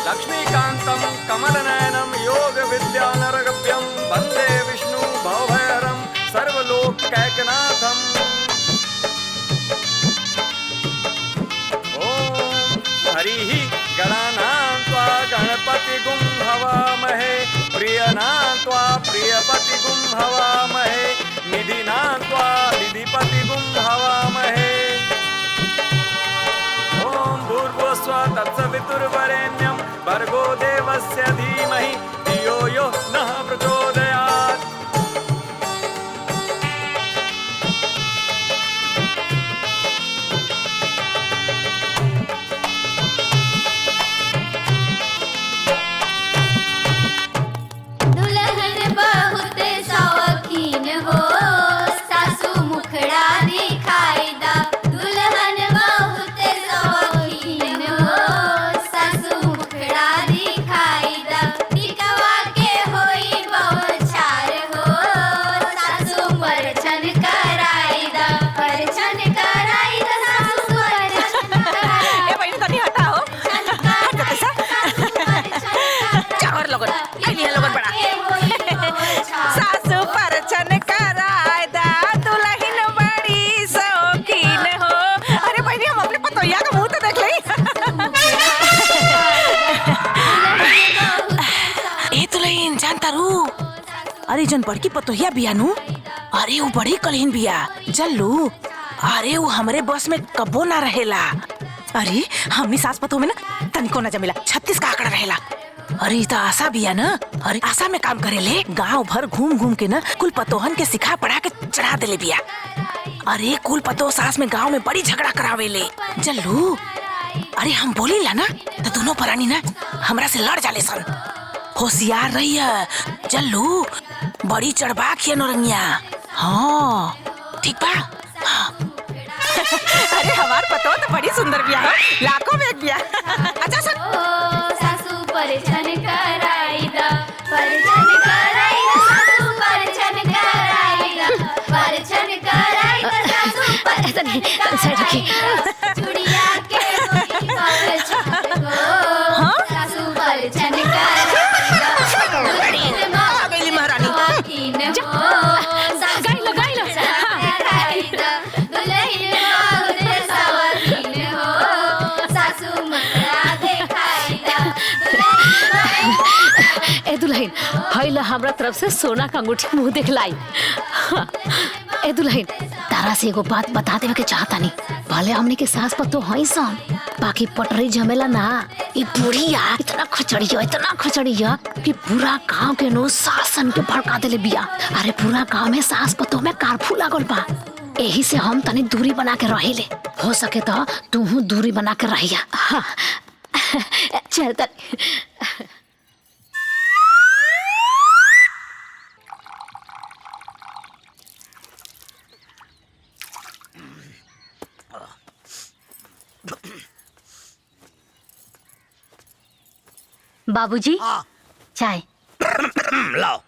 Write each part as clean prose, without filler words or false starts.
लक्ष्मीकान्तं कमलनयनं योगविद्यानरगभ्यं वन्दे विष्णु भवभयहरं सर्वलोकैकनाथम्। ॐ हरिः गणानां त्वा गणपतिगुं हवामहे, प्रियनां त्वा प्रियपतिगुं हवामहे, निधिनां त्वा निधिपतिगुं हवामहे। ॐ भूर्भुवस्सुवः तत्सवितुर्वरेण्यं भर्गो देवस्य धीमहि धियो यो नः प्रचोदयात्। दुल्हन बहुत शौकीन हो, सासू मुखड़ा दिखाई दा। दुल्हन बहुत शौकीन हो, सासू मुखड़ा दिखाई दा। टिकवा के होई बौछार हो, सासू परछन कराई दा। परछन कराई दा, सासू परछन कराई दा। ए बहिनी तनी हटाओ। चावर लोगन आइलिया लोगन बड़ा सासू परछन कराय दा, दुल्हन बड़ी शौकीन हो। अरे बहिनी हम अपने पतोहिया का मुंह तो देख ली। ए दुल्हन जानता रू, अरे जन बड़की पतोहिया बिया नु, अरे वो बड़ी कलहीन बिया जल्लू। अरे वो हमरे बस में कबो ना रहेला। अरे हमनी सास पतोह में ना तनिको ना जमेला, 36 का आंकड़ा रहेला। अरे ई त आशा बिया ना, अरे आशा में काम करेले, गांव भर घूम घूम के ना कुल पतोहन के सिखा पढ़ा के चढ़ा देले बिया। अरे कुल पतोह सास में गांव में बड़ी झगड़ा करावेले जल्लू। अरे हम बोली ला ना तो दोनों परानी ना हमरा से लड़ जाले सन। होशियार रही है जल्लू, बड़ी चढ़बाक है नौरंगिया। हाँ ठीक बा। हाँ। अरे हमार पतोह तो बड़ी सुंदर बिया है, लाखों में एक बिया। अच्छा सर सासू परछन कराई दा, परछन कराई दा, सासू परछन कराई दा। परछन कराई दा, सासू परछन कराई दा। चुड़िया के होई बौछार हो, सासू परछन कराई दा। दुल्हन आ गई महारानी। शौकीन हो, सासू परछन कराई दा। दुल्हन बहुत शौकीन हो, सासू मुखड़ा दिखाई दा। ए दुल्हन हईला हमरा तरफ से सोना का अंगूठी मुंह दिखलाई। ए दुल्हन तारा से एगो बात बता देवे के चाहता नहीं, भले हमने के सास पतो हई सन, बाकी पटरी झमेला ना। ई बुढ़िया इतना खचड़िया कि पूरा गांव के नो शासन के भड़का देले बिया। अरे पूरा गांव में सास पतो में कारफू लागल बा। यही से हम तनी दूरी बना के रहेले, हो सके तो तू दूरी बना के रहिया। हाँ। चल तनी। बाबूजी चाय लाओ।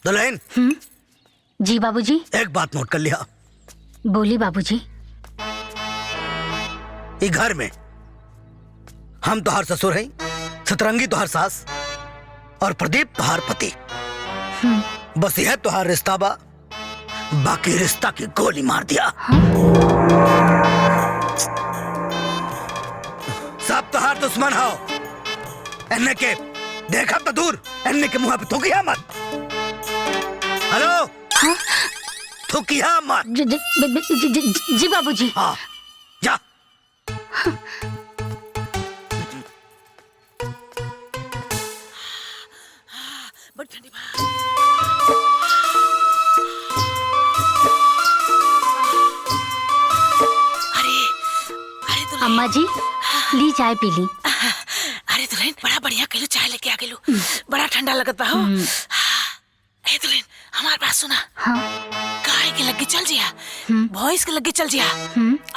दुल्हन जी बाबूजी। एक बात नोट कर लिया, बोली बाबूजी। ये घर में हम तोहार ससुर हैं, सतरंगी तोहार सास और प्रदीप तोहार पति। बस यह तोहार रिश्ता बा, बाकी रिश्ता की गोली मार दिया। सब तोहार दुश्मन हो। एन्ने के देखा तो दूर, एन्ने के मुंह पे थूकिया मत। हेलो थूकिया मत। जी बाबूजी। हाँ जा। बड़ी ठंडी अम्मा जी ली चाय पी ली। अरे दुल्हन बड़ा बढ़िया कहलू, चाय लेके आ गेलू, बड़ा ठंडा लगत बा हो। ए दुल्हन हमार बात सुना। हाँ। गाय के लगे चल जिया, भैंस के लगे चल जिया,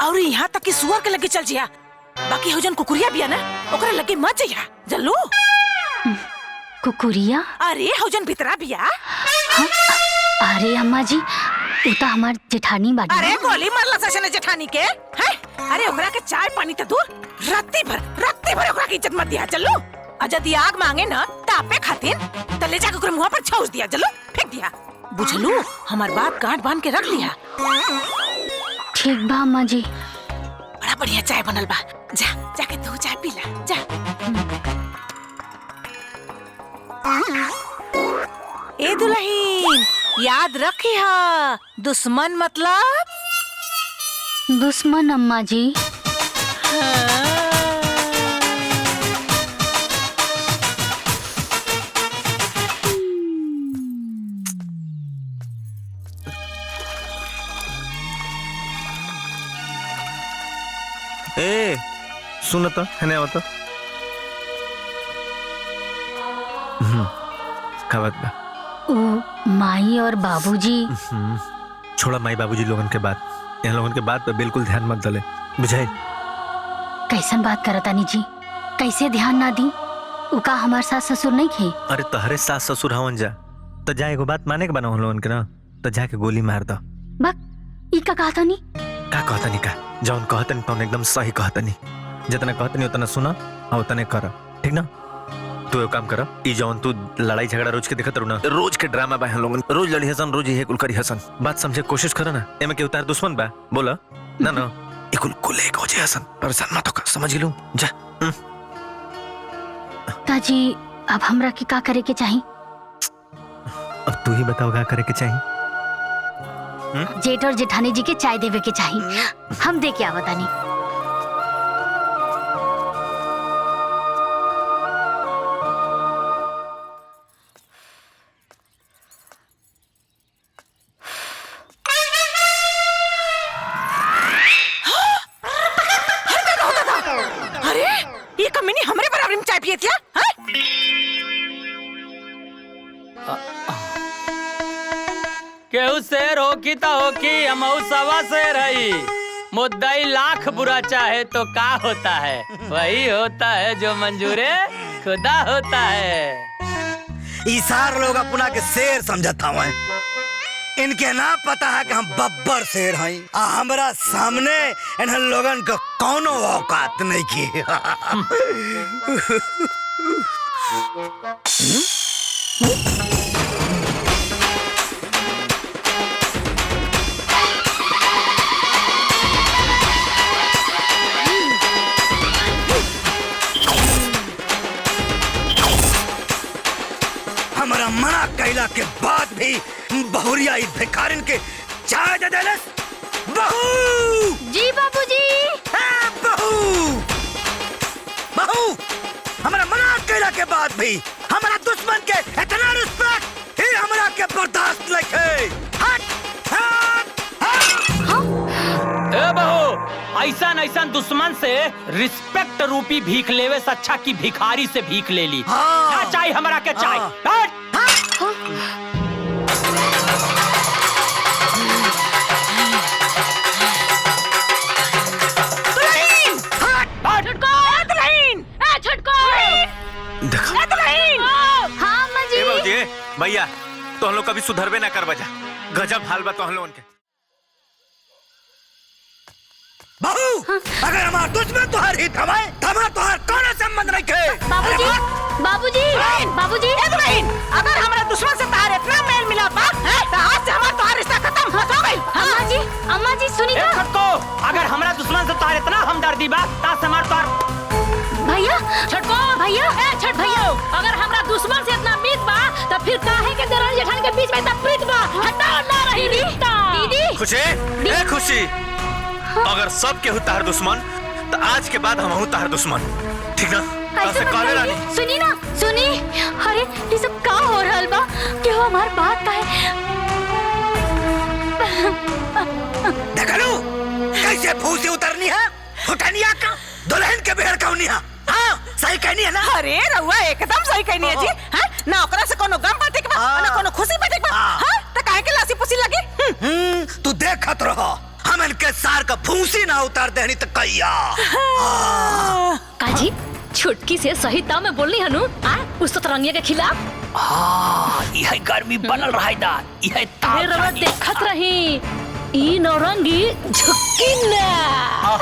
और यहाँ तक कि सुअर के लगे चल जिया। बाकी हो जन कुकुरिया बिया ना, ओकरा लगे मत जिया जल्लू। कुकुरिया? अरे हो जन भितरा बिया। हाँ? अरे अम्मा जी उता हमार जेठानी बाड़ी। अरे गोली मारला ससने जेठानी के हैं? अरे ओकरा के चाय पानी तो दूर, रत्ती भर ओकरा की इज्जत मत दिया। चलो अजदी आग मांगे ना तापे खातिर तो ले जाकर मुंह पर छौस दिया। चलो फेंक दिया। बुझलू हमार बात गांठ बांध के रख लिया। ठीक बा अम्मा जी। बड़ा बढ़िया चाय बनल बा। जा जाके तू चाय पी ला जा। ए दुल्हन याद रखी हा, दुश्मन मतलब दुश्मन अम्मा जी। ए सुन तो है ना तो का बात बा? ओ माई और बाबूजी। छोड़ा माई बाबूजी लोगन के बात, यहाँ लोगन के बात पे बिल्कुल ध्यान मत दले, बुझाई? कैसन बात करतानी जी? कैसे ध्यान ना दी? उका हमार सास ससुर नहीं खे? अरे तहरे सास ससुर हवन जा तो जा एगो बात माने के बना हम लोगन के ना, तो जाके गोली मार दो। बक ई का कहतानी? का कहतनी का? जौन कहतनी तौन एकदम सही कहतनी। जितना कहतनी उतना सुना और उतने कर, ठीक ना? तू एक काम कर, ई जौन तू लड़ाई झगड़ा रोज के देखत रहू ना, रोज के ड्रामा बा हम लोगन, रोज लड़ी हसन, रोज ही कुल करी हसन। बात समझे कोशिश कर ना, एमे के उतार दुश्मन बा बोला ना ना, ई कुल कुल एक हो जे हसन, परेशान मत हो, समझ गेलू? जा ताजी अब हमरा के का करे के चाही? अब तू ही बताओ का करे के चाहिए। जेठ और जेठानी जी के चाय देवे के चाही, हम दे के आवतानी। अरे ये कमीनी हमरे बराबर में चाय पिए थी? केहू शेर होकी तो होकी, हमहू सवा शेर हई। मुद्दई लाख बुरा चाहे तो का होता है, वही होता है जो मंजूरे खुदा होता है। ई सार लोग अपना के शेर समझता हुआ, इनके ना पता है कि हम बब्बर शेर हैं। हमरा सामने इन लोगन का कौनो औकात नहीं की। हमारा मना कैला के बाद भी बहुरिया ई भिखारिन के चाय दे देलस। बहू जी बाबूजी। बहू बहू हमारा मना कैला के बाद भी हमारा दुश्मन के इतना रिस्पेक्ट ही हमरा के बर्दाश्त नहीं है। हट हट हट। ए बहू, ऐसा दुश्मन से रिस्पेक्ट रूपी भीख लेवे से अच्छा की भिखारी से भीख ले ली। हाँ। क्या चाहिए हमरा के चाय? भैया तो हम लोग कभी सुधरबे ना कर बजा, गजब हाल बा तो हम लोगन के। बहू अगर हमारा दुश्मन तुहार हित हवाए तमार तुहार कौन संबंध नहीं के। बाबूजी बाबूजी बाबूजी। अगर हमारा दुश्मन से तार इतना मेल मिला बा तो आज से हमारा तुम्हारा रिश्ता खत्म हो गई। अम्मा जी सुनी ना। छटको, अगर हमारा दुश्मन से तार इतना हमदर्दी बा ता से हमार तार भैया। छटको भैया छट भैया, अगर हमरा दुश्मन से इतना मीत बा तो फिर काहे के दरानी जेठानी के बीच में इतना प्रीत बा? हटाओ ना रही रिश्ता। दीदी खुशी ए खुशी, अगर सब केहू तार दुश्मन तो आज के बाद हम हूँ तार दुश्मन, ठीक ना? ऐसे मत करिए। सुनी ना सुनी। अरे ये सब का हो रहल बा? क्यों हमार बात का है? देखलू कैसे फूसी उतरनी है, फुटनिया का दुल्हन के बेहर कौनी है। हाँ सही कहनी है ना। अरे रउआ एकदम सही कहनी है जी। हाँ ना ओकरा से कोनो गम बाटे के बा ना कोनो खुशी बाटे के बा। हाँ त काहे के लासी पुसी लगी? तू देखत रहो, हम इनके सार का फूसी ना उतार देनी तो कैया। काजी छुटकी से सही दाम में बोलनी हनु उस तो तरंगिया के खिलाफ। यह गर्मी बनल रही दा, यह देखत रही ई नौरंगी झुकी ना।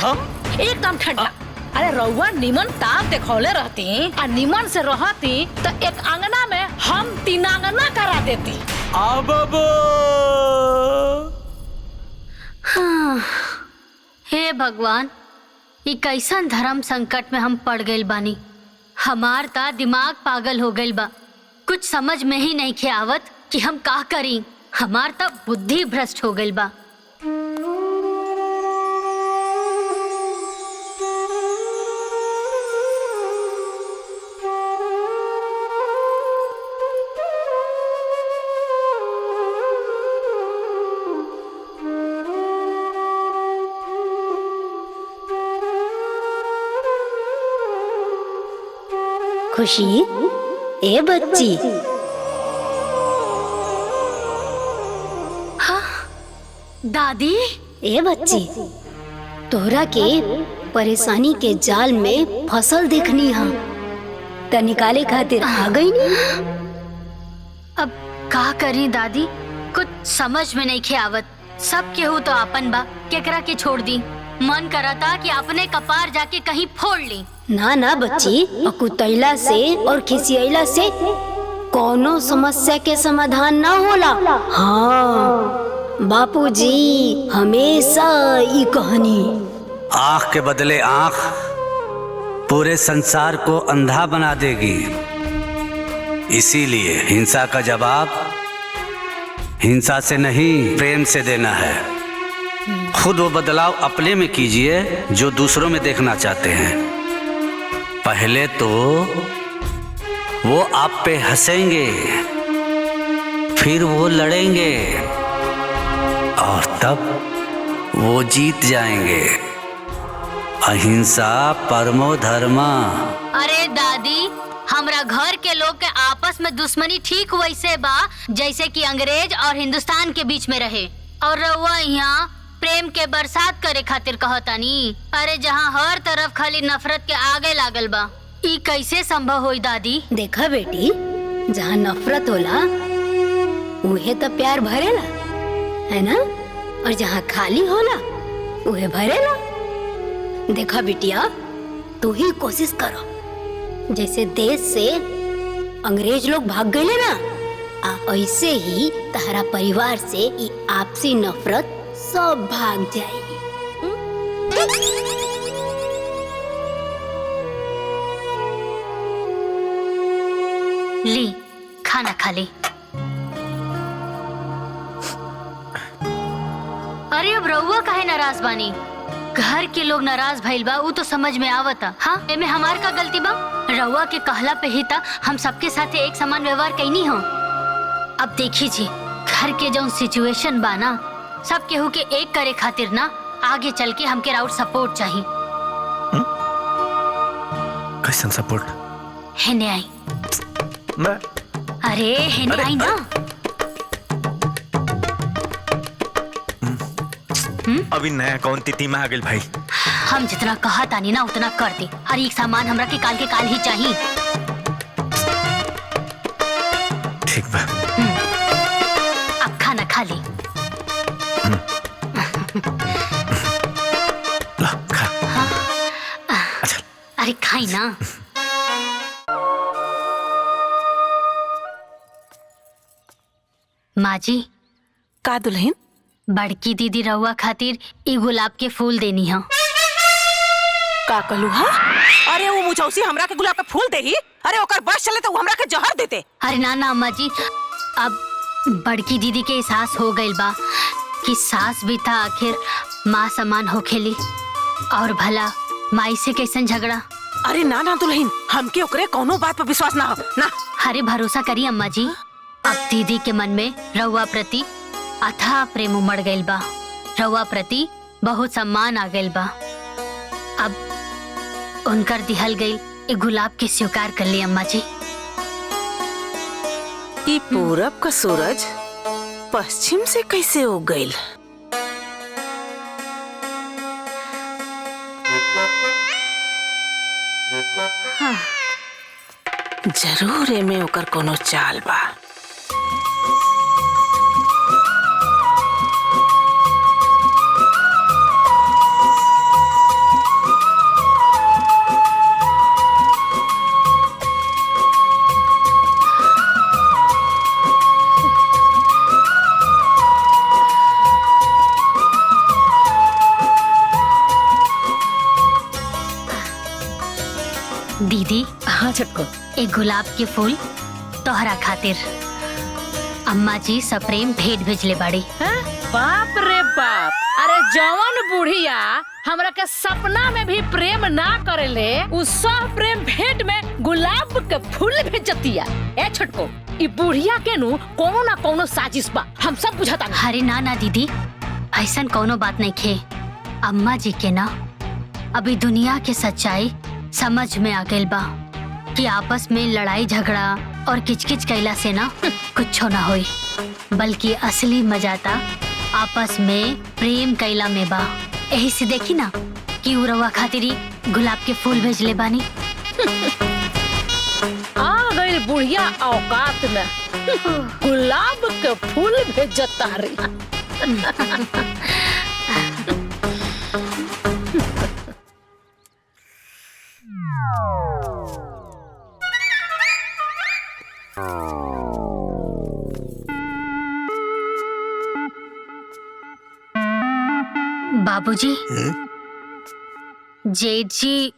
हम एकदम ठंडा। अरे रउआ निमन ताप देखौले रहती और निमन से रहती तो एक अंगना में हम 3 अंगना करा देती। हाँ। हे भगवान, ये कैसन धर्म संकट में हम पड़ गइल बानी। हमार ता दिमाग पागल हो गइल बा। कुछ समझ में ही नहीं आवत कि हम का करी। हमार ता बुद्धि भ्रष्ट हो गइल बा। खुशी, ए बच्ची, दादी, ए बच्ची, तोहरा के परेशानी के जाल में फसल देखनी हा त निकाले खातिर आ गई नी। अब का करी दादी, कुछ समझ में नहीं आवत। सब केहू तो आपन बा, केकरा के छोड़ दी। मन करता कि अपने कपार जाके कहीं फोड़ ली। ना ना बच्ची, अकुतैला से और खिसियला से कोनो समस्या के समाधान ना होला। हाँ, बापूजी हमेशा ई कहानी। आँख के बदले आँख पूरे संसार को अंधा बना देगी। इसीलिए हिंसा का जवाब हिंसा से नहीं, प्रेम से देना है। खुद वो बदलाव अपने में कीजिए जो दूसरों में देखना चाहते हैं। पहले तो वो आप पे हंसेंगे, फिर वो लड़ेंगे और तब वो जीत जाएंगे। अहिंसा परमो धर्मा। अरे दादी, हमरा घर के लोग के आपस में दुश्मनी ठीक वैसे बा जैसे कि अंग्रेज और हिंदुस्तान के बीच में रहे। और रउआ यहाँ प्रेम के बरसात करे खातिर कहतानी। अरे जहाँ हर तरफ खाली नफरत के आगे लागल बा, ई कैसे संभव होई दादी? देखा बेटी, जहाँ नफरत होला उहे तो प्यार भरेला, है ना? और जहाँ खाली होला उहे भरेला। देखा बिटिया, तू ही कोशिश करो जैसे देश से अंग्रेज लोग भाग गए ना, ऐसे ही तहरा परिवार से ई आपसी नफरत सब भाग जाएगी। ली, खाना खा ली। अरे अब रउआ काहे नाराज बानी? घर के लोग नाराज भइल बा, ऊ तो समझ में आवता। हाँ, एमे हमार का गलती बा? रउआ के कहला पे ही ता हम सबके साथे एक समान व्यवहार कईनी हो। अब देखी जी, घर के जो सिचुएशन बा ना, सब केहू के एक करे खातिर ना आगे चल के हमके राउट सपोर्ट चाहिए। कैसन सपोर्ट? हेने आई। मैं? अरे हेने आई ना। अभी नया कौन तिथि में आ गई भाई? हम जितना कहा तानी ना उतना कर दी। और एक सामान हमरा के काल ही चाहिए। ठीक बा। अब खाना खा ली। ला, खा। अच्छा। अरे खाई ना। माँ जी। का दुल्हन? बड़की दीदी रहुआ खातिर ई गुलाब के फूल देनी है। का कहलू हा? अरे वो मुझौसी हमरा के गुलाब के फूल देही? अरे ओकर बस चले तो वो हमरा के जहर देते। अरे ना ना अम्मा जी, अब बड़की दीदी के एहसास हो गइल बा कि सास भी था आखिर माँ समान होखेली। और भला माई से कैसन झगड़ा? अरे ना ना दुल्हन, हमके ओकरे कोनो बात पर विश्वास ना हो ना। अरे भरोसा करी अम्मा जी, अब दीदी के मन में रहुआ प्रति अथाह प्रेम उमड़ गइल बा। रहुआ प्रति बहुत सम्मान आ गइल बा। अब उनकर दिहल गई एक गुलाब के स्वीकार कर ली अम्मा जी। ई पूरब का सूरज पश्चिम से कैसे उग गइल? हाँ। जरूर एमे ओकर कोनो चाल बा। दीदी हाँ छोटको। एक गुलाब के फूल तोहरा खातिर अम्मा जी सप्रेम भेंट भेजले बाड़ी। हाँ? बाप रे बाप, अरे जवान बुढ़िया हमरा के सपना में भी प्रेम ना करेले, उस सब प्रेम भेंट में गुलाब के फूल भेजतिया। ए छोटको, ई बुढ़िया के नु कोनो ना कोनो साजिश बा, हम सब बुझाता। अरे ना ना दीदी, ऐसन कोनो बात नहीं खे। अम्मा जी के ना अभी दुनिया के सच्चाई समझ में आ गइल बा कि आपस में लड़ाई झगड़ा और किचकिच कैला से ना कुछ ना होई, बल्कि असली मजा ता आपस में प्रेम कैला में बा। यही से देखी ना कि उरवा खातिरी गुलाब के फूल भेजले बानी। आ गई बुढ़िया औकात में, गुलाब के फूल भेजता रही। बाबूजी, जेठ जी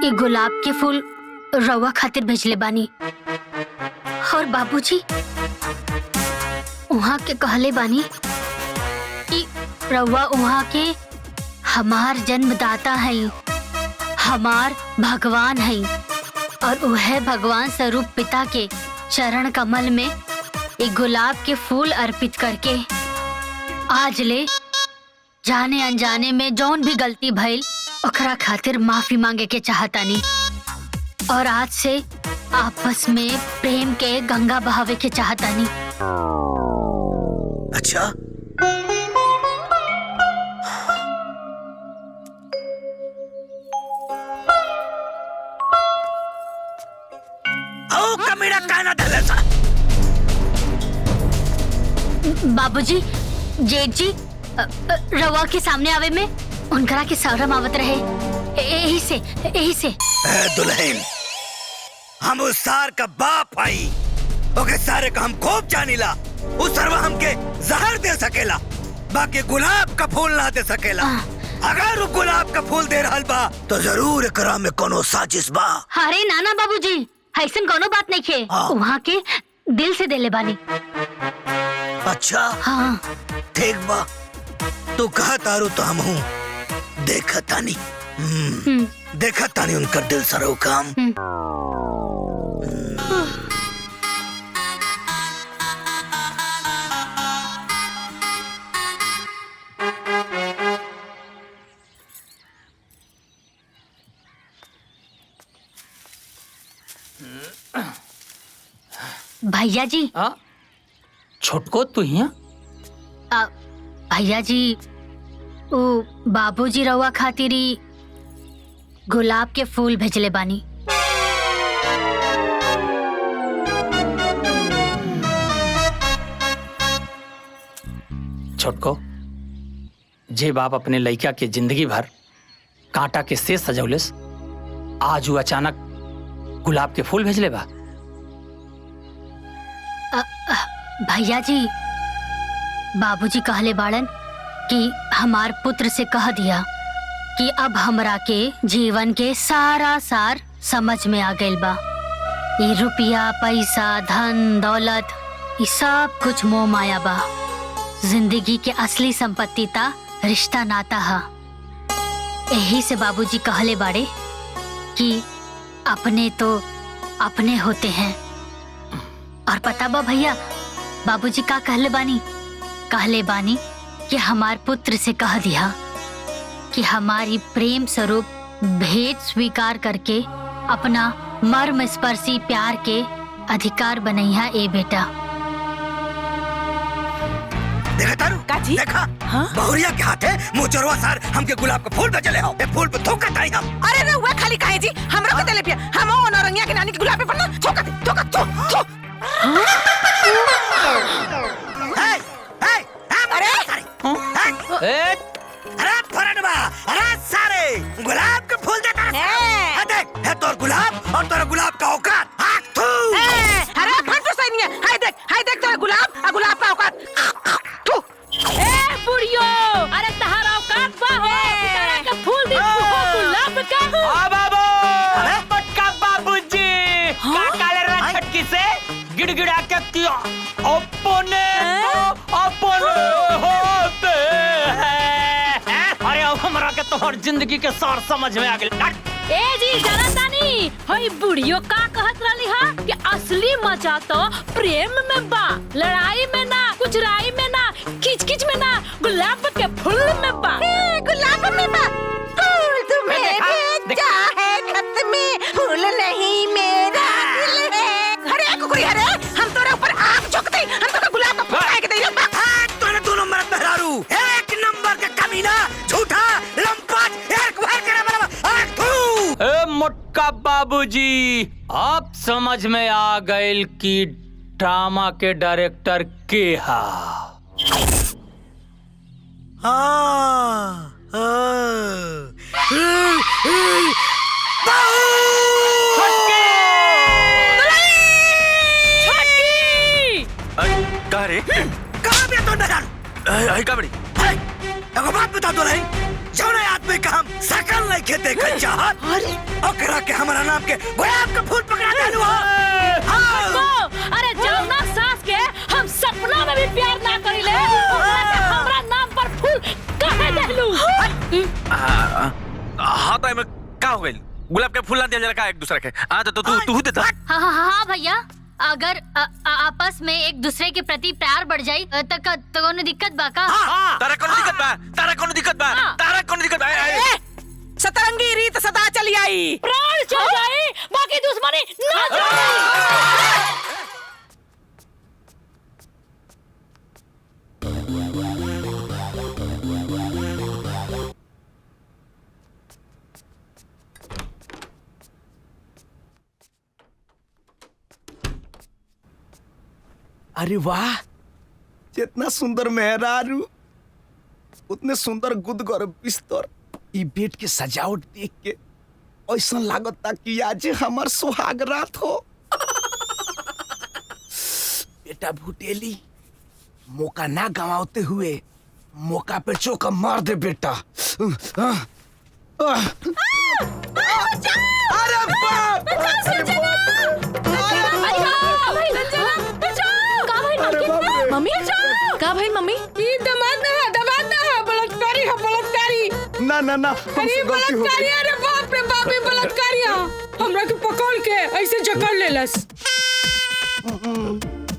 ये गुलाब के फूल रवा खातिर भेजले बानी। और बाबूजी वहाँ के कहले बानी कि रवा वहाँ के हमार जन्मदाता है, हमार भगवान है, और वह भगवान स्वरूप पिता के चरण कमल में एक गुलाब के फूल अर्पित करके आज ले जाने अनजाने में जौन भी गलती भइल ओकरा खातिर माफी मांगे के चाहतानी, और आज से आपस में प्रेम के गंगा बहावे के चाहतानी। अच्छा, ओ कमीना काना दलसा। बाबूजी, जेठ जी रवा के सामने आवे में उनकरा के शर्म आवत रहे, यही से। दुल्हन, हम उस सार का बाप आई, ओके सारे का हम खूब जानीला। उस सरवा हमके जहर दे सकेला, बाकी गुलाब का फूल ना दे सकेला। अगर वो गुलाब का फूल दे रहल बा तो जरूर एकरा में कोनो साजिश बा। अरे नाना बाबूजी, ऐसन कोनो बात नहीं खे, वहाँ के दिल से देले बानी। अच्छा हाँ ठीक बा, तू कहा तारू तो हम हूँ देखा तानी। देखा तानी उनका दिल सरो काम। भैया जी। छोटको तू हिया? भैया जी, ओ बाबूजी रवा खातिरी गुलाब के फूल भेजले बानी। छोटको, जे बाप अपने लड़का के जिंदगी भर कांटा के से सजौलेस, आज वो अचानक गुलाब के फूल भेजले बा। भैया जी, बाबूजी कहले बाड़न कि हमार पुत्र से कह दिया कि अब हमरा के जीवन के सारा सार समझ में आ गइल बा। ये रुपया पैसा धन दौलत ये सब कुछ मोह माया बा। जिंदगी के असली संपत्ति ता रिश्ता नाता है। यही से बाबूजी कहले बाड़े कि अपने तो अपने होते हैं। और पता बा भैया, बाबूजी का कहले बानी कि हमार पुत्र से कह दिया कि हमारी प्रेम स्वरूप भेंट स्वीकार करके अपना मर्म स्पर्शी प्यार के अधिकार बनैया ए बेटा। देखा तारू? काजी? देखा? हाँ? बहुरिया के हाथे मुचरवा सार हमके गुलाब का फूल भेजले हो। ए फूल पे थूका ताई हम। अरे रे हुआ खाली काहे जी, हमरा को देले पिया। हम ओ नरंगिया के नानी के गुलाब पे पड़ना थोका थू। अरे फरनवा, अरे सारे गुलाब के फूल देता है। देख, है तोर गुलाब और तोरा गुलाब का औकात। अरे फंटू सही नहीं है। हाय देख तोरा गुलाब और गुलाब का औकात। थू। ए बुढ़ियो, अरे तहारा औकात बा हो, तारा के फूल दी गुलाब का। बाबू, अरे हमर जिंदगी के सार समझ में आ गए। ए जी जरा तानी हई बुढ़ियो का कहत रहली हा कि असली मजा तो प्रेम में बा, लड़ाई में ना, कुछ राई में ना, खिच खिच में ना, गुलाब के फूल में बा। गुलाब में बा, फूल तुम्हें भेजा है खत में, फूल नहीं मेरा दिल है। अरे कुकुरी अरे हम तोरे ऊपर आग झोंक दे, हम तोरे गुलाब का फूल फेंक दे। तोरे 2 नंबर मेहरारू, 1 नंबर का कमीना, झूठा, लंपट, एक भर करे बराबर आग थू। ए मोटका बाबूजी, अब समझ में आ गइल कि ड्रामा के डायरेक्टर के हा। कहा रे? कहाँ भी तो मेहरारू? का बड़ी? एगो बात बता दो नहीं, जौने आदमी का हम सकल नहीं के देखल चाहत, ओकरा के हमारा नाम के गुलाब का फूल पकड़ा देलू हो। अरे जाओ ना सास के, हम सपना में भी प्यार ना करिले, ओकरा के हमरा नाम पर फूल काहे देलू? हाँ तो एमे का हो गइल? गुलाब के फूल ना दिया जरा का एक दूसरे के। आ तो तू दे दा। हाँ भैया, अगर आपस में एक दूसरे के प्रति प्यार बढ़ जाई तो कोनो दिक्कत बा का? तारा कोनो दिक्कत बा? तारा कोनो दिक्कत बा? तारा कोनो दिक्कत बा? सतरंगी रीत सदा चली आई, प्राण चल जाए बाकी दुश्मनी ना जाए। अरे वाह, जितना सुंदर मेहरारू उतने सुंदर गुदगर बिस्तर। ई बेड के सजावट देख के ऐसा लागता कि आज हमार सुहाग रात हो। बेटा भुटेली, मौका ना गंवाते हुए मौका पे चौका मार दे बेटा। अरे बाप! मम्मी का भाई मम्मी? ई दमाद ना बलात्कारी। ना ना ना, हमसे गलती हो गई। अरे बाप रे बाप, ये बलात्कारिया हमरा के पकड़ के ऐसे जकड़ लेलस।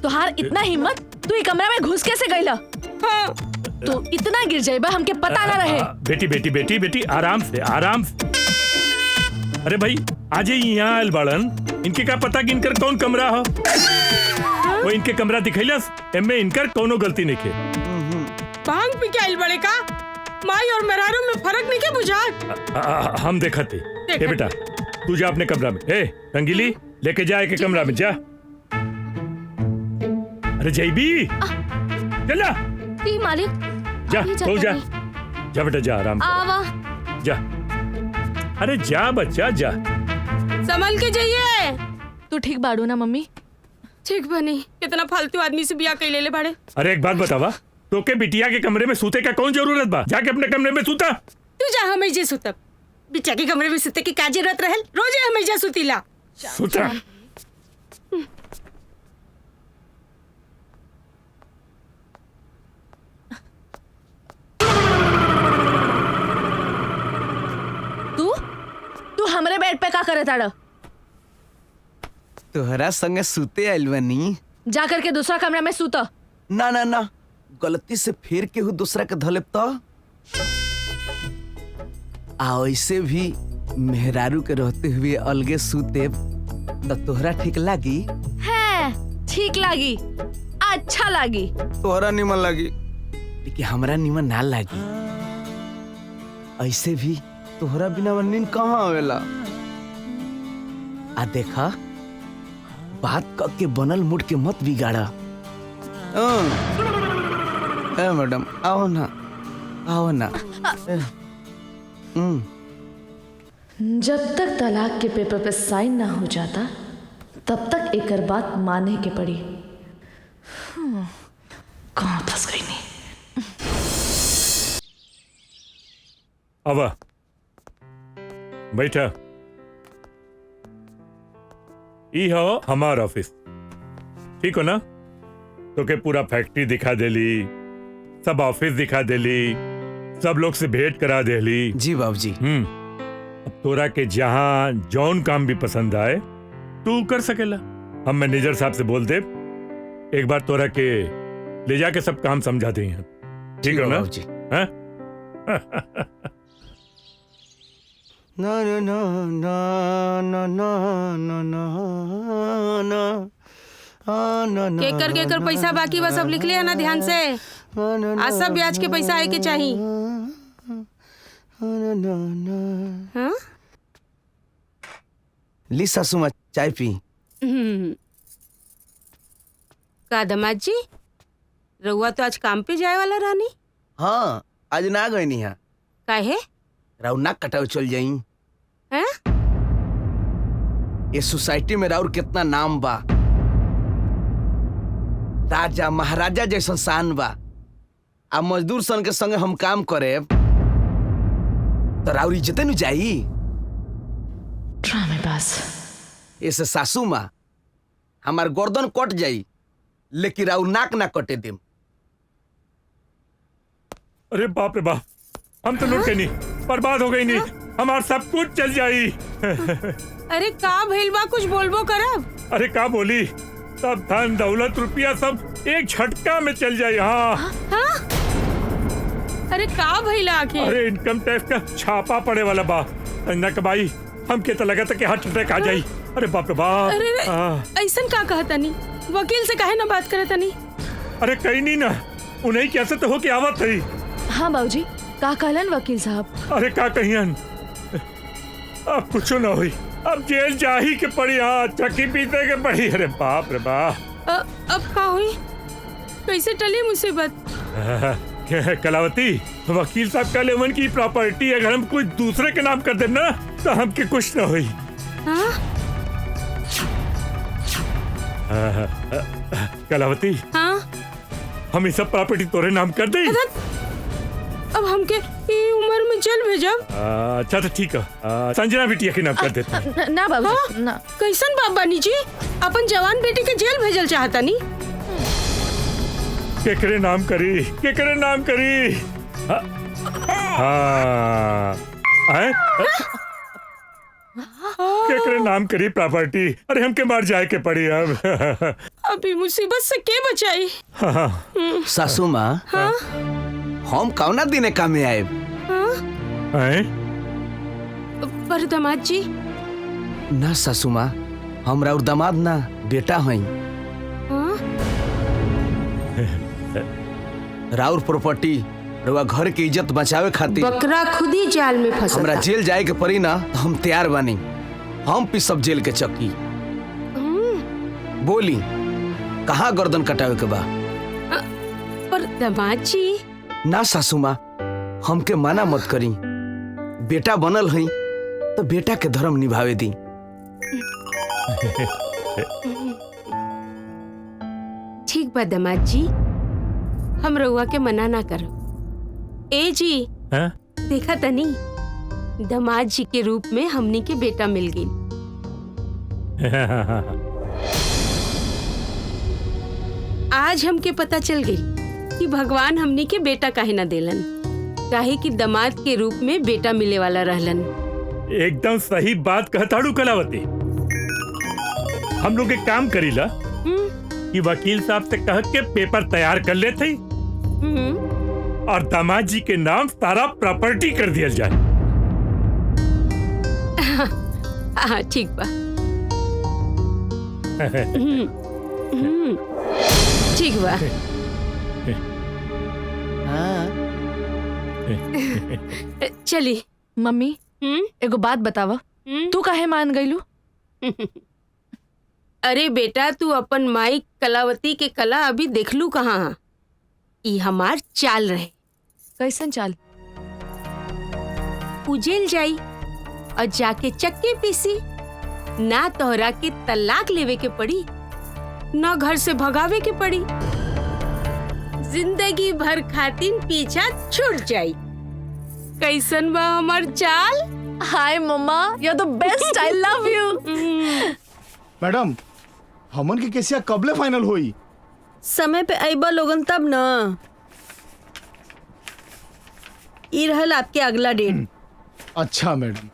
तुहार इतना हिम्मत, तू ई कमरा में घुस कैसे गईला? हाँ। तू इतना गिर जाइबा हमके पता ना रहे। बेटी बेटी बेटी बेटी आराम से आराम से। अरे भाई आज यहाँ आयल बाड़न, इनके का पता कि इनकर कौन कमरा हो? वो इनके कमरा दिखैलस, एमे इनकर कोनो गलती नहीं के। भांग पी के आइल बड़े का? माई और मेहरारू में फर्क नहीं के बुझात? हम देखते। ए बेटा तू जा अपने कमरा में। ए रंगीली लेके जा के कमरा में जा। अरे जैबी चल जा। जी मालिक। जा तो जा बेटा जा आराम आवा जा। अरे जा बच्चा जा। संभल के जाइए। तू ठीक बाड़ू ना मम्मी? ठीक बनी। कितना फालतू आदमी से ब्याह कैले बड़े। अरे एक बात बतावा, तो के बिटिया के कमरे में सूते का कौन जरूरत बा? जाके अपने कमरे में सूता। तू जा, हम जे सुतब। बिटिया के कमरे में सूते की का जरूरत रहल? रोजे हम जा सुतीला। सूता। तू हमरे बेड पे का करे ताड़ा? तोहरा संगे सूते आइल बनी। जा करके दूसरा कमरा में सूता। ना ना ना, गलती से फिर केहू दूसरा के धलेब तो ऐसे भी मेहरारू के रहते हुए अलगे सूते तो तोहरा ठीक लागी? है ठीक लागी, अच्छा लागी। तोहरा निमन लागी लेकिन हमरा निमन ना लागी। ऐसे भी तोहरा बिना नींद कहाँ आवेला। आ देखा, बात करके बनल मूड के मत बिगाड़ा। ए मैडम आओ ना, आओ ना। जब तक तलाक के पेपर पे साइन ना हो जाता तब तक एकर बात माने के पड़ी। कहाँ फंस गई नहीं। आवा बैठा। ई हो हमार ऑफिस, ठीक हो ना? तो के पूरा फैक्ट्री दिखा देली, सब ऑफिस दिखा देली, सब लोग से भेंट करा देली। जी बाबूजी। अब तोरा के जहाँ जौन काम भी पसंद आए तू कर सकेला। हम मैनेजर साहब से बोल दे, एक बार तोरा के ले जाके सब काम समझा दे। ठीक है ना बाबूजी। हाँ? ना ना ना ना ना ना ना ना ना केकर पैसा बाकी बा सब लिख लिया ना ध्यान से। आज सब ब्याज के पैसा आए के चाहिए। हाँ? ली सासू माँ चाय पी। का दामाद जी, रउआ तो आज काम पे जाए वाला रानी। हाँ आज ना गई नहीं है। काहे? राउर नाक कटाव चल जाई। हैं? ये सोसाइटी में राउर कितना नाम बा, राजा महाराजा जैसा शान बा। आ मजदूर सन के संगे हम काम करे तो राउर इज्जत न जाई। ड्रामेबाज। ऐसे सासू माँ हमार गर्दन कट जाई लेकिन राउर नाक ना कटे देम। अरे बाप रे बाप, हम तो लुट के नहीं, बर्बाद हो गई नहीं, हमार सब कुछ चल जाई। अरे का भइल बा, कुछ बोलबो करब। अरे का बोली, सब धन दौलत रुपया सब एक झटका में चल जाए। हाँ हाँ? अरे का भइल आखिर? अरे इनकम टैक्स का छापा पड़े वाला बा। अंजना कबाई हमके तो लगा था कि हार्ट अटैक आ जाई। अरे बाप रे बाप। अरे ऐसन का कहता नहीं, वकील से काहे ना बात करता नहीं। अरे कहीं नहीं ना, उन्हें कैसे तो हो के आवत थी। हाँ बाबूजी, का कहलन वकील साहब? अरे का कहियन, अब कुछ ना हुई, अब जेल जा ही के पड़ी। हाँ चक्की पीते के पड़ी। अरे बाप रे बाप। अब का हुई, कैसे टली मुसीबत? कलावती, वकील साहब का लेवन की प्रॉपर्टी अगर हम कुछ दूसरे के नाम कर देना तो हमके कुछ ना हुई। कलावती, हाँ? हम ये सब प्रॉपर्टी तोरे नाम कर दे। अब हमके ये उम्र में जेल भेजब? अच्छा तो ठीक है, संजना बिटिया के नाम कर देते। ना बाबूजी ना। कैसन बाप बानी जी, अपन जवान बेटी के जेल भेजल चाहता नहीं? केकरे नाम करी, केकरे नाम करी। हाँ केकरे नाम करी प्रॉपर्टी। अरे हमके मार जाए के पड़ी अब। अभी मुसीबत से के बचाई? सासू माँ, हाँ? हम कौना दिने कामे आए? पर दामाद जी। ना सासू माँ, हमरा और दामाद ना बेटा हई। राउर प्रॉपर्टी रउआ घर के इज्जत बचावे खातिर बकरा खुद ही जाल में फंसा। हमरा जेल जाए के पड़ी ना तो हम तैयार बानी। हम पी सब जेल के चक्की। बोली कहाँ गर्दन कटावे के बा? पर दामाद जी। ना सासू माँ, हमके माना मत करी। बेटा बनल हई तो बेटा के धर्म निभावे दी। ठीक बा दामाद जी, हम रउआ के मना ना करो। ए जी, देखा तनी दामाद जी के रूप में हमनी के बेटा मिल गई। आज हमके पता चल गई कि भगवान हमनी के बेटा काहे ना देलन, काहे कि दामाद के रूप में बेटा मिले वाला रहलन। एकदम सही बात कहताड़ू कलावती। हम लोग एक काम करीला कि वकील साहब से कह के पेपर तैयार कर लेते और दामाद जी के नाम सारा प्रॉपर्टी कर दिया जाए। हाँ ठीक बा। ठीक बा। चली मम्मी, एगो बात बतावा, तू काहे मान गईलू? अरे बेटा, तू अपन माई कलावती के कला अभी देखलू कहाँ? ई हमार चाल रहे। कैसन चाल? उजेल जाई और जाके चक्के पीसी। ना तोहरा के तलाक लेवे के पड़ी, ना घर से भगावे के पड़ी। जिंदगी भर खातिर पीछा छूट जाई। कैसन बा हमार चाल? Hi mamma, you are the best, I love you. Madam, हमन के केसिया कबले फाइनल होई? समय पे आइबा लोगन तब ना। ई रहल आपके अगला डेट। अच्छा मैडम,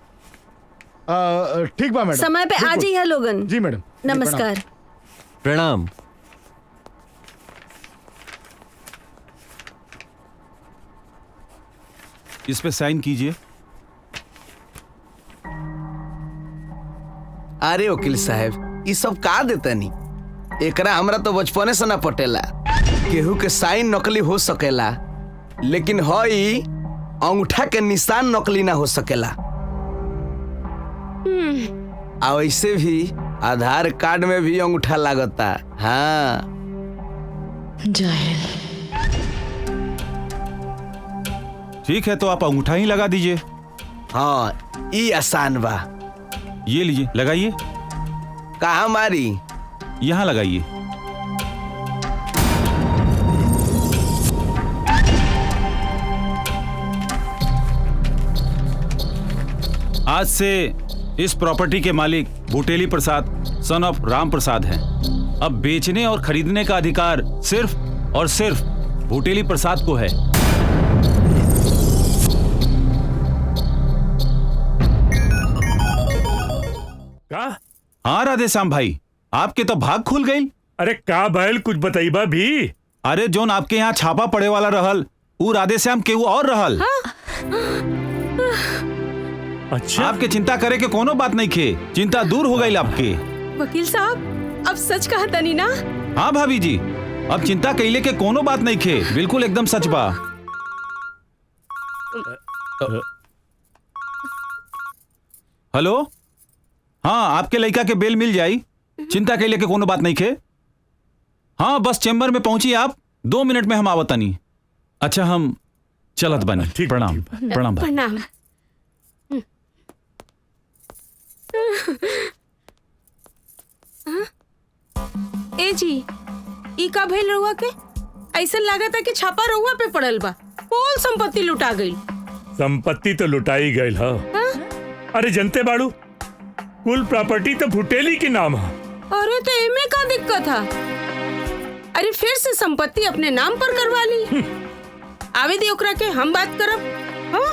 ठीक बा मैडम, समय पे आ बिल्कुल। जाइए लोगन। जी मैडम, नमस्कार। प्रणाम। इस पे साइन कीजिए। अरे वकील साहब, ये सब का देता नहीं, एकरा हमरा तो बचपने से ना पटेला। केहू के साइन नकली हो सकेला, लेकिन हई अंगूठा के निशान नकली ना हो सकेला। आ वैसे भी आधार कार्ड में भी अंगूठा लागता। हाँ जाहिल। ठीक है, तो आप अंगूठा ही लगा दीजिए। हाँ, ये आसान बा। ये लीजिए, लगाइए। कहाँ मारी? यहाँ लगाइए। आज से इस प्रॉपर्टी के मालिक बुटेली प्रसाद सन ऑफ राम प्रसाद हैं। अब बेचने और खरीदने का अधिकार सिर्फ और सिर्फ बुटेली प्रसाद को है। का? हाँ राधेश्याम भाई, आपके तो भाग खुल गई। अरे का बैल, कुछ बताइबा भी। अरे जोन आपके यहाँ छापा पड़े वाला रहल, वो राधेश्याम के वो और रहल। अच्छा, आपके चिंता करे के कोनो बात नहीं खे, चिंता दूर हो गई आपके। वकील साहब, अब सच कहा तनी ना? हाँ भाभी जी, अब चिंता कैले के कोनो बात नहीं खे, बिल्कुल एकदम सच बा। हेलो, हाँ आपके लड़का के बेल मिल जाई, चिंता कैले के कोनो बात नहीं खे। हाँ बस चेम्बर में पहुंची आप, 2 मिनट में हम आवतनी। अच्छा हम चलत बनी। प्रणाम। प्रणाम भाई। प्रणाम। ए जी, ई का भइल रहुआ के? ऐसा लागत है कि छापा रहुआ पे पड़ल बा, कुल संपत्ति लुटा गई। संपत्ति तो लुटाई गई है। अरे जनते बाड़ू, कुल प्रॉपर्टी तो भुटेली के नाम है। अरे तो एमे का दिक्कत है? अरे फिर से संपत्ति अपने नाम पर करवा ली। आवे दे ओकरा के, हम बात करब। हाँ?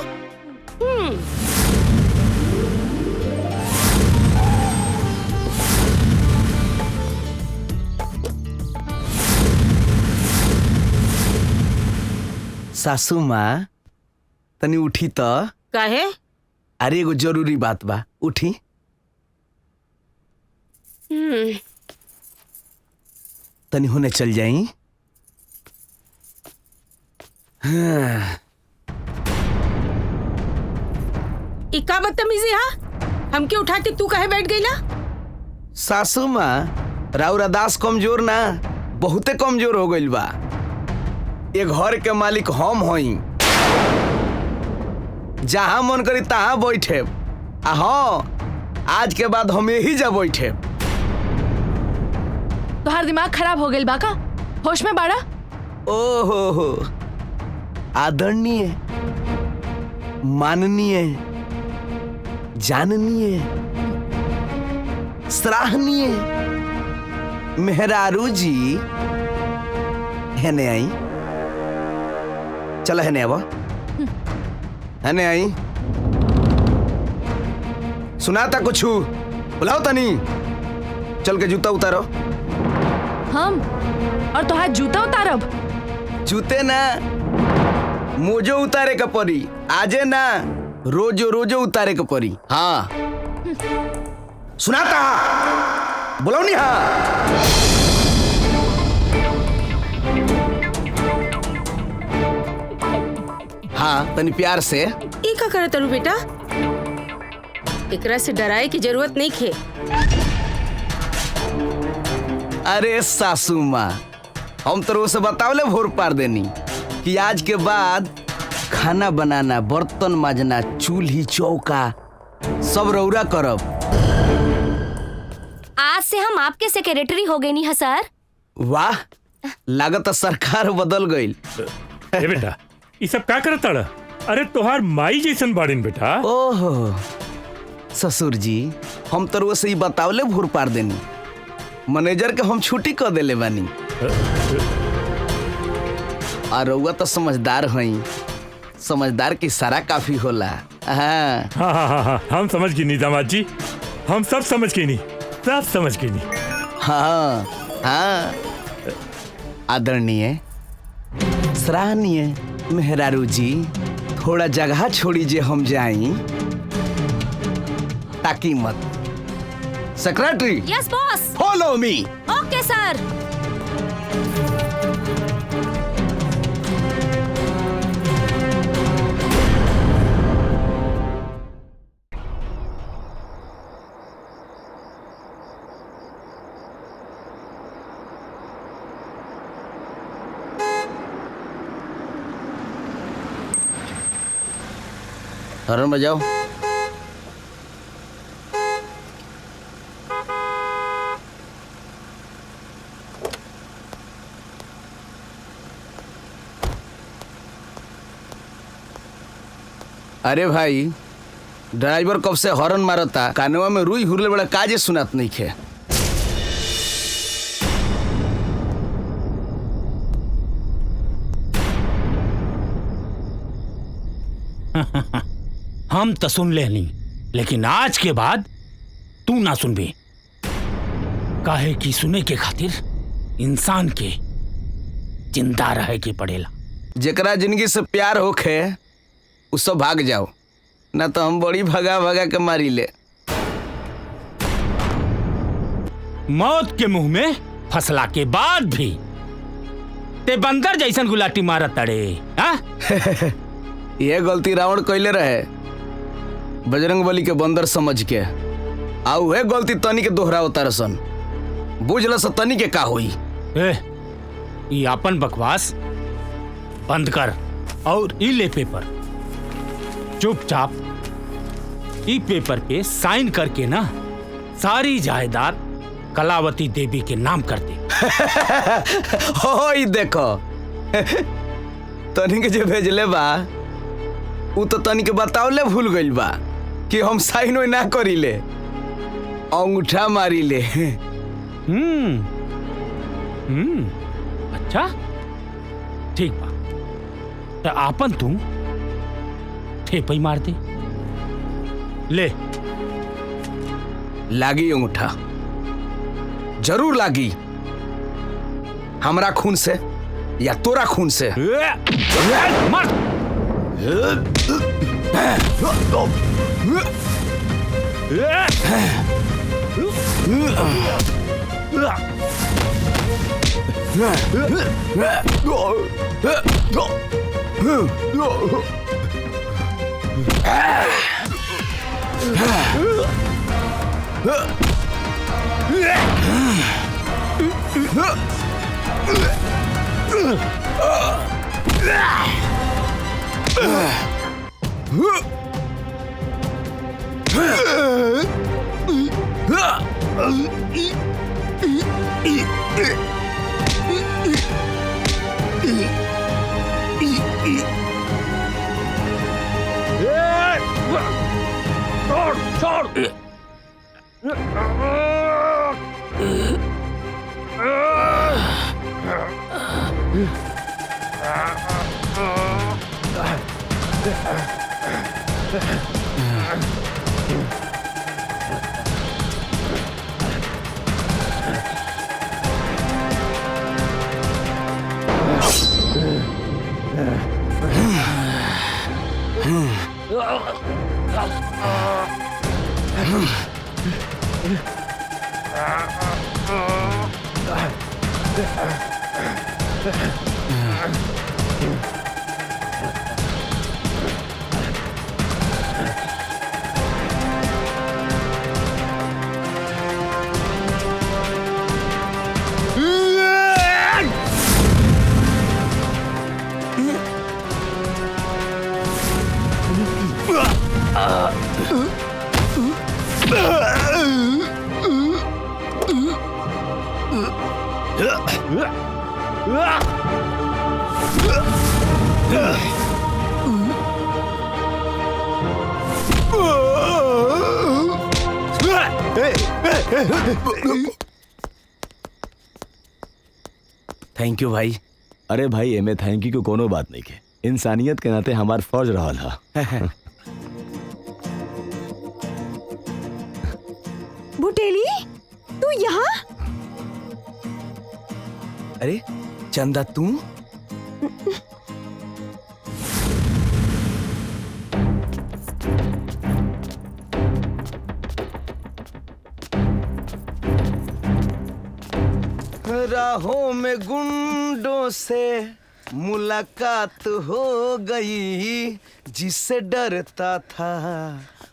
सासू माँ, तनी उठी तो। काहे? अरे एगो जरूरी बात बा, उठी। तनी होने चल जाई। हाँ। ई का बदतमीजी हा? हमके उठा के तू काहे बैठ गईला? सासू माँ, राउरा दास कमजोर ना, बहुते कमजोर हो गइल बा। ये घर के मालिक हम हई, जहां मन करी तहां बैठे। हाँ, आज के बाद हम यही जा बैठे। तोहार दिमाग खराब हो गइल बा का? होश में बाड़ा? ओहो, आदरणीय, माननीय, जाननीय, सराहनीय मेहरारू जी, हेने आई। चलो हेने आवा, हेने आई। सुनाता कुछ? बुलाओ तनी। चल के जूता उतारो। हम और तोहार जूता उतारब? जूते ना, मोजो उतारे का परी। आजे ना, रोजो रोजो उतारे का परी। हाँ सुनाता, बुलाओ नहीं। हाँ हाँ, तनी प्यार से। ई का करत तारू बेटा? एकरा से डराए की जरूरत नहीं खे। अरे सासू माँ, हम तो रोज से बतावले भोर पार देनी कि आज के बाद खाना बनाना, बर्तन माजना, चूल्ही चौका सब रौरा करब। आज से हम आपके सेक्रेटरी हो गए नहीं है सर। वाह, लागत सरकार बदल गई। ए बेटा, ये सब क्या करता? अरे तोहार माई जैसन बाड़ीन बेटा। ओहो ससुर जी, हम तो रोज से ही बतावले भोर पार देनी, मैनेजर के हम छुट्टी कर देले बानी। और रउआ तो समझदार हई, समझदार की सारा काफी होला। हाँ हाँ हाँ हाँ हाँ हम समझ गई नहीं दामाद जी, हम सब समझ गई नहीं, सब समझ गई नहीं। हाँ हाँ आदरणीय सराहनीय मेहरारू जी, थोड़ा जगह छोड़ी जे हम जाई ताकि मत। Secretary yes boss. Follow me. Okay sir. Horn बजाओ। अरे भाई ड्राइवर कब से हॉर्न मारता, कानवा में रुई हुरले बड़ा काजे सुनात नहीं खे। हम तो सुन लेनी, लेकिन आज के बाद तू ना सुनबी। काहे कि सुने के खातिर इंसान के जिंदा रहे के पड़ेला। जेकरा जिंदगी से प्यार होखे उ सब भाग जाओ, ना तो हम बड़ी भगा भगा के मारी ले। मौत के मुंह में फसला के बाद भी ते बंदर जैसन गुलाटी मारत तड़े। ये गलती रावण कैले रहे बजरंगबली के बंदर समझ के, आ उहे गलती तनी के दोहराओ तारसन। बुझल स तनी के का होई। ये अपन बकवास बंद कर और ई ले पेपर। चुपचाप ई पेपर पे साइन करके ना सारी जायदाद कलावती देवी के नाम कर दे। हो ई देखो तनी के जे भेजले बा उ तो तनी के बतावले भूल गइल बा कि हम साइन ना करीले, अंगूठा मारीले। अच्छा ठीक बा, तो आपन तू ठेपई मार दे। ले लागी अंगूठा, जरूर लागी। हमरा खून से या तोरा खून से। मार। थैंक यू भाई। अरे भाई एमे थैंक यू को कोनो बात नहीं के। इंसानियत के नाते हमार फर्ज रहल है। बुटेली तू यहाँ? अरे चंदा तू? राहों में गुंडों से मुलाकात हो गई, जिससे डरता था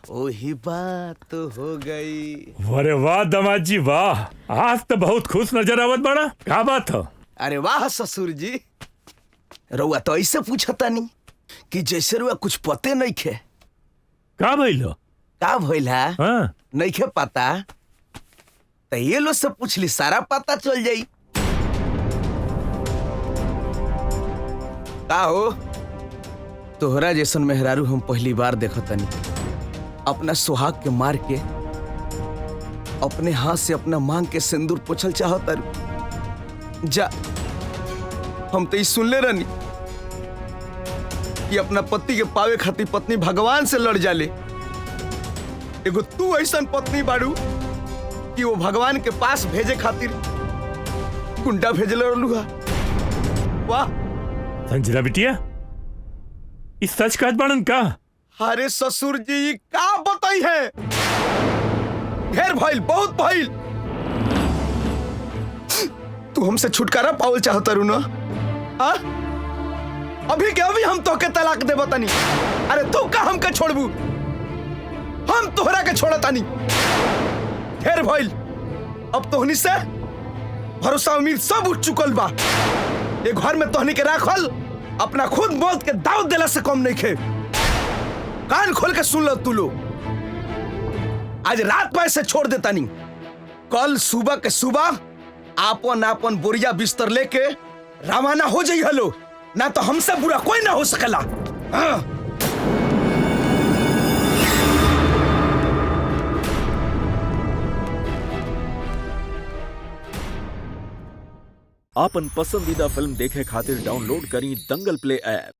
वही बात हो गई। अरे वाह दामाद जी वाह, आज तो बहुत खुश नजर आवत बड़ा, क्या बात हो? अरे वाह ससुर जी, रउआ तो ऐसे पूछता नहीं कि जैसे रउआ कुछ पते नहीं खे। का भइलो? का भइल है? हाँ। नहीं खे पता तो ये लोग से पूछ ली, सारा पता चल जाई। का हो तोहरा जैसन मेहरारू हम पहली बार देखतनी। अपना सुहाग के मार के अपने हाथ से अपना मांग के सिंदूर पोछल चाहत। जा हम तो सुनले रहनी कि अपना पति के पावे खातिर पत्नी भगवान से लड़ जाले। एगो तू ऐसन पत्नी बाड़ू कि वो भगवान के पास भेजे खातिर कुंडा भेजल रहलू। वाह संजना बिटिया, इस सच कहत बाड़न का? अरे ससुर जी का बताई है, ढेर भइल, बहुत भइल। तू हमसे छुटकारा पावल चाहता रू ना? हाँ? अभी के अभी हम तोके तलाक दे बतानी। अरे तू का हमके छोड़बू, हम तोहरा के छोड़तानी। ढेर भइल, अब तोहनी से भरोसा उम्मीद सब उठ चुकल बा। ये घर में तोहनी के राखल अपना खुद मौत के दावत देला से कम नहीं खे। कान खोल के सुन लो तू लोग, आज रात में से छोड़ देता नहीं, कल सुबह के सुबह आपन आपन बोरिया बिस्तर लेके रवाना हो जाइए लो, ना तो हमसे बुरा कोई ना हो सकेला। हाँ। आपन पसंदीदा फिल्म देखे खातिर डाउनलोड करी दंगल प्ले ऐप।